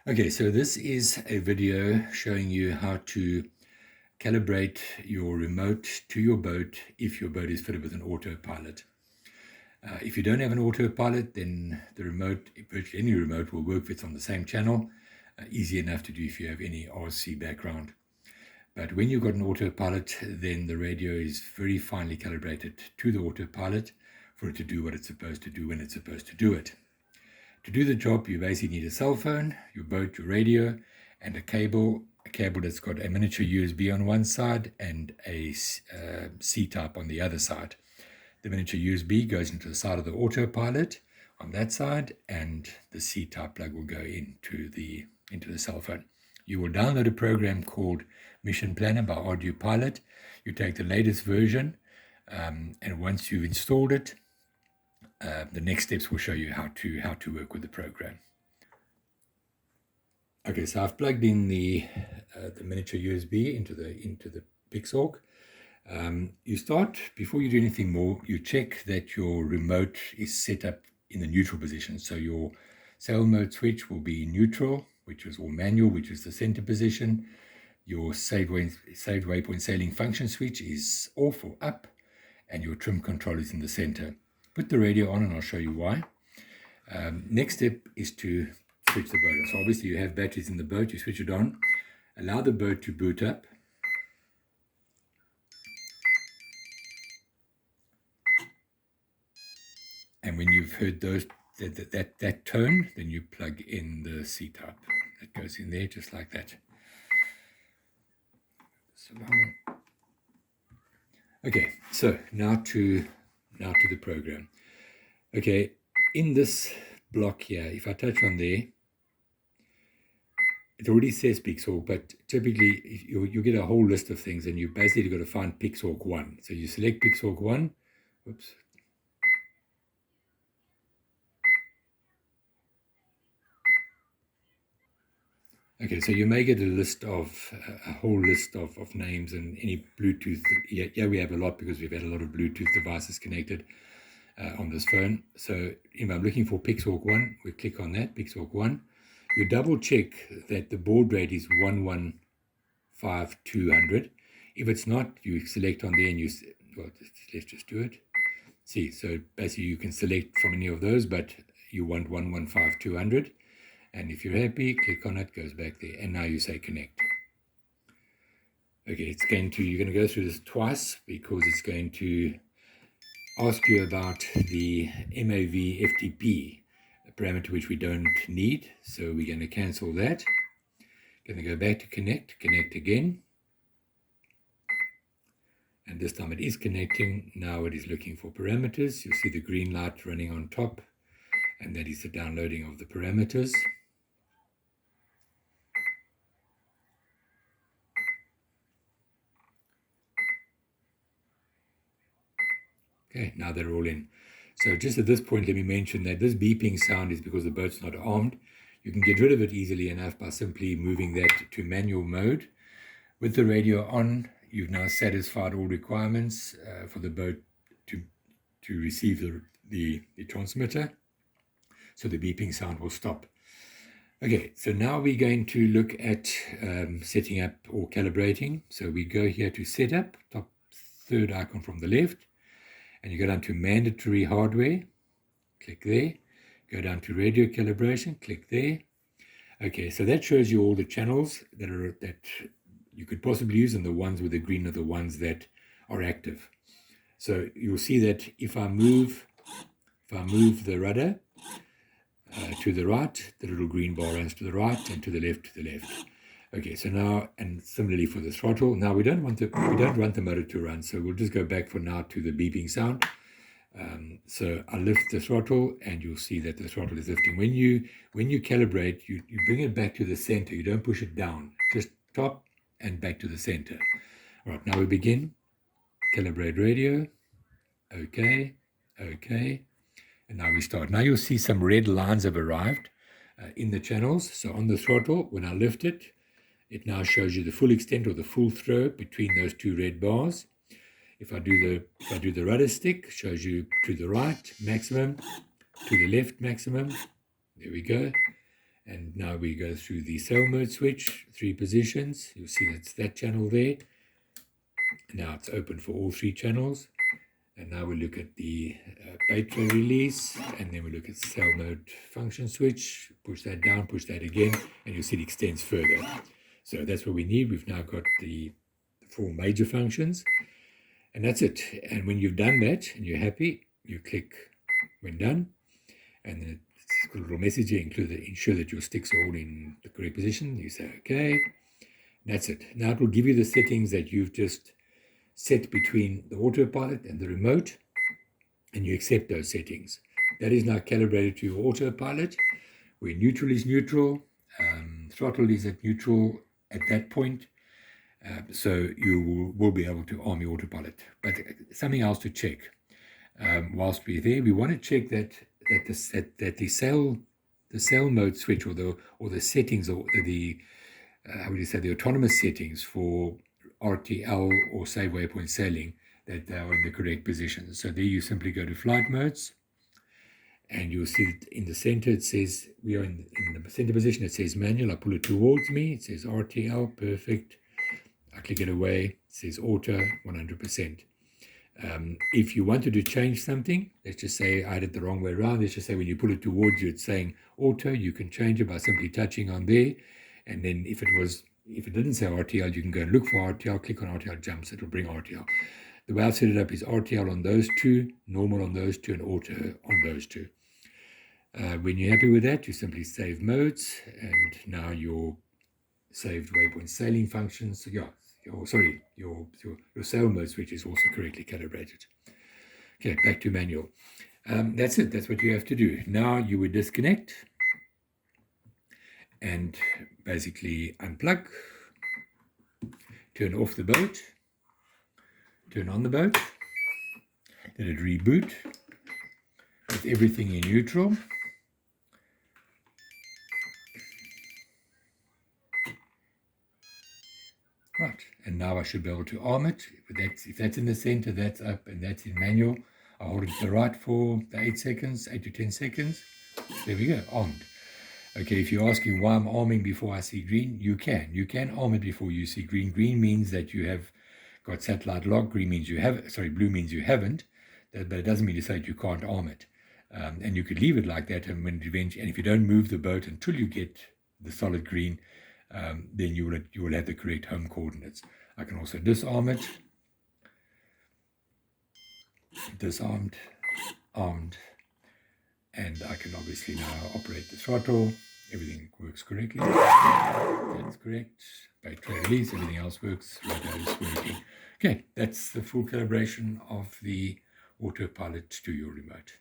Okay, so this is a video showing you how to calibrate your remote to your boat if your boat is fitted with an autopilot. If you don't have an autopilot, then the remote, virtually any remote, will work if it's on the same channel. Easy enough to do if you have any RC background. But when you've got an autopilot, then the radio is very finely calibrated to the autopilot for it to do what it's supposed to do when it's supposed to do it. To do the job, you basically need a cell phone, your boat, your radio, and a cable that's got a miniature USB on one side and a C-type on the other side. The miniature USB goes into the side of the autopilot on that side, and the C-type plug will go into the cell phone. You will download a program called Mission Planner by Arduino Pilot. You take the latest version, and once you've installed it, the next steps will show you how to work with the program. Okay, so I've plugged in the miniature USB into the Pixhawk. You start, before you do anything more, you check that your remote is set up in the neutral position. So your sail mode switch will be neutral, or manual, which is the center position. Your saved waypoint sailing function switch is off or up, and your trim control is in the center. Put the radio on and I'll show you why. Next step is to switch the boat on. So obviously you have batteries in the boat, you switch it on, allow the boat to boot up. And when you've heard that tone, then you plug in the C-type. That goes in there just like that. Okay, so now to the program. Okay, in this block here, if I touch on there, it already says Pixhawk, but typically you get a whole list of things, and you basically got to find Pixhawk 1. So you select Pixhawk 1. Whoops. Okay, so you may get a whole list of names and any Bluetooth. Yeah, we have a lot because we've had a lot of Bluetooth devices connected on this phone. So if I'm looking for Pixhawk 1, we click on that, Pixhawk 1. You double check that the baud rate is 115200. If it's not, you select on there and let's just do it. See, so basically you can select from any of those, but you want 115200. And if you're happy, click on it, goes back there, and now you say connect. Okay, you're going to go through this twice because it's going to ask you about the MAV FTP, a parameter which we don't need, so we're going to cancel that. Going to go back to connect again. And this time it is connecting. Now it is looking for parameters. You'll see the green light running on top, and that is the downloading of the parameters. Okay, now they're all in. So just at this point, let me mention that this beeping sound is because the boat's not armed. You can get rid of it easily enough by simply moving that to manual mode. With the radio on, you've now satisfied all requirements for the boat to receive the transmitter. So the beeping sound will stop. Okay, so now we're going to look at setting up or calibrating. So we go here to setup, top third icon from the left. And you go down to mandatory hardware, click there. Go down to radio calibration, click there. Okay, so that shows you all the channels that you could possibly use, and the ones with the green are the ones that are active. So you'll see that if I move the rudder to the right, the little green bar runs to the right, and to the left, Okay, so now, and similarly for the throttle, now we don't want the motor to run, so we'll just go back for now to the beeping sound. So I lift the throttle, and you'll see that the throttle is lifting. When you calibrate, you bring it back to the center. You don't push it down, just top and back to the center. All right, now we begin. Calibrate radio. Okay, and now we start. Now you'll see some red lines have arrived in the channels. So on the throttle, when I lift it, it now shows you the full extent or the full throw between those two red bars. If I do the rudder stick, shows you to the right maximum, to the left maximum. There we go. And now we go through the cell mode switch, 3 positions. You'll see that's that channel there. Now it's open for all 3 channels. And now we look at the bait tray release, and then we look at cell mode function switch. Push that down, push that again, and you'll see it extends further. So that's what we need. We've now got the 4 major functions, and that's it. And when you've done that and you're happy, you click when done, and then it's got a little message here, ensure that your sticks are all in the correct position. You say okay. That's it. Now it will give you the settings that you've just set between the autopilot and the remote, and you accept those settings. That is now calibrated to your autopilot, where neutral is neutral, throttle is at neutral at that point, so you will be able to arm your autopilot. But something else to check whilst we're there, we want to check that the cell mode switch or the settings, or the how would you say, the autonomous settings for RTL or save waypoint sailing, that they are in the correct position. So there you simply go to flight modes, and you'll see that in the center it says we are in the center position. It says manual. I pull it towards me. It says RTL, perfect. I click it away. It says auto, 100%. If you wanted to change something, let's just say I did the wrong way around. Let's just say when you pull it towards you, it's saying auto. You can change it by simply touching on there, and then if it didn't say RTL, you can go and look for RTL, click on RTL jumps, it'll bring RTL. The way I've set it up is RTL on those 2, normal on those 2, and auto on those 2. When you're happy with that, you simply save modes, and now your saved waypoint sailing functions, your sail mode switch is also correctly calibrated. Okay, back to manual. That's it. That's what you have to do. Now you would disconnect and basically unplug, turn off the boat, turn on the boat, let it reboot with everything in neutral. Right, and now I should be able to arm it. If that's in the center, that's up, and that's in manual. I hold it to the right for the 8 to 10 seconds. There we go, armed. Okay, if you're asking why I'm arming before I see green, you can arm it before you see green. Green means that you have got satellite lock. Green means you have, blue means you haven't, but it doesn't mean to say that you can't arm it. And you could leave it like that, and if you don't move the boat until you get the solid green, then you will have the correct home coordinates. I can also disarm it, disarmed, armed, and I can obviously now operate the throttle. Everything works correctly. That's correct. Bait tray release, everything else works. Radar is working. Okay, that's the full calibration of the autopilot to your remote.